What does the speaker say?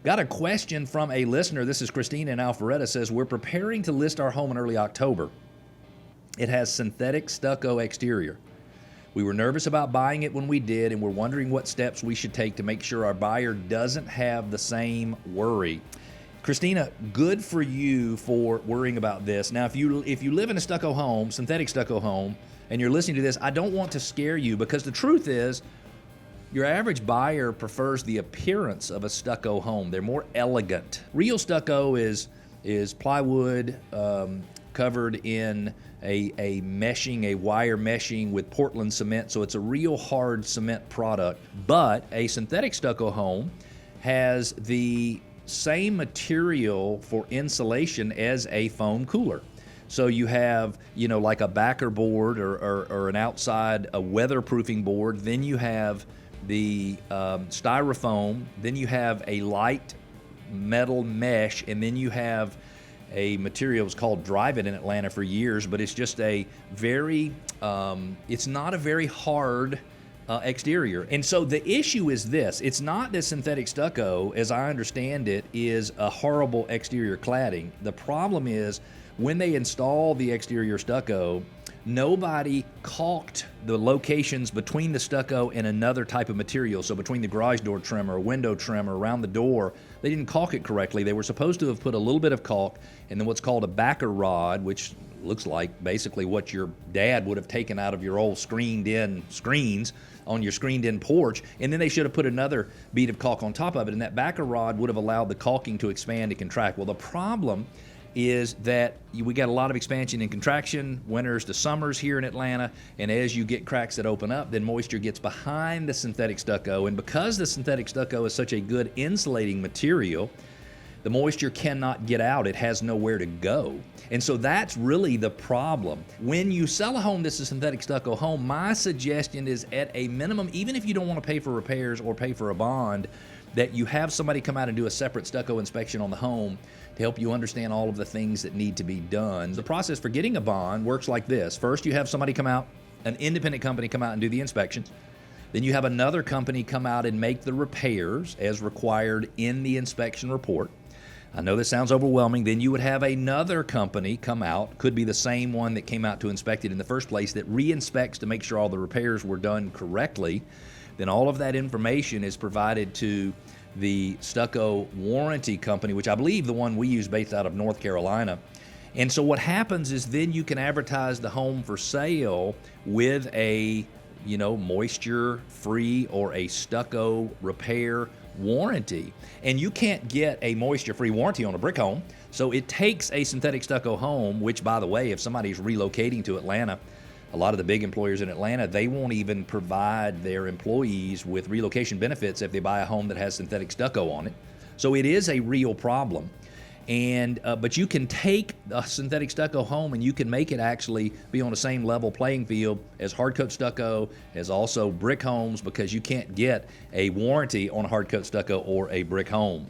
Got a question from a listener. This is Cristina in Alpharetta. Says, we're preparing to list our home in early October. It has synthetic stucco exterior. We were nervous about buying it when we did, and we're wondering what steps we should take to make sure our buyer doesn't have the same worry. Cristina, good for you for worrying about this. Now, if you live in a stucco home, synthetic stucco home, and you're listening to this, I don't want to scare you, because the truth is, your average buyer prefers the appearance of a stucco home. They're more elegant. Real stucco is plywood covered in a meshing, a wire meshing with Portland cement, so it's a real hard cement product. But a synthetic stucco home has the same material for insulation as a foam cooler. So you have, like a backer board or an outside a weatherproofing board. Then you have the styrofoam. Then you have a light metal mesh, and then you have a material. It was called Drive It in Atlanta for years, but it's just a very, it's not a very hard exterior. And so the issue is this: it's not that synthetic stucco, as I understand it, is a horrible exterior cladding. The problem is when they install the exterior stucco, nobody caulked the locations between the stucco and another type of material. So between the garage door trim or window trim or around the door, they didn't caulk it correctly. They were supposed to have put a little bit of caulk and then what's called a backer rod, which looks like basically what your dad would have taken out of your old screened-in screens on your screened-in porch, and then they should have put another bead of caulk on top of it, and that backer rod would have allowed the caulking to expand and contract. Well, the problem is that we got a lot of expansion and contraction, winters to summers here in Atlanta, and as you get cracks that open up, then moisture gets behind the synthetic stucco, and because the synthetic stucco is such a good insulating material, the moisture cannot get out. It has nowhere to go. And so that's really the problem. When you sell a home that's a synthetic stucco home, my suggestion is, at a minimum, even if you don't want to pay for repairs or pay for a bond, that you have somebody come out and do a separate stucco inspection on the home to help you understand all of the things that need to be done. The process for getting a bond works like this. First, you have somebody come out, an independent company come out and do the inspections. Then you have another company come out and make the repairs as required in the inspection report. I know this sounds overwhelming. Then you would have another company come out, could be the same one that came out to inspect it in the first place, that re-inspects to make sure all the repairs were done correctly. Then all of that information is provided to the stucco warranty company, which I believe the one we use based out of North Carolina. And so what happens is then you can advertise the home for sale with a, moisture-free or a stucco repair warranty. And you can't get a moisture-free warranty on a brick home. So it takes a synthetic stucco home, which, by the way, if somebody's relocating to Atlanta, a lot of the big employers in Atlanta, they won't even provide their employees with relocation benefits if they buy a home that has synthetic stucco on it. So it is a real problem. And but you can take a synthetic stucco home and you can make it actually be on the same level playing field as hard coat stucco, as also brick homes, because you can't get a warranty on a hard coat stucco or a brick home.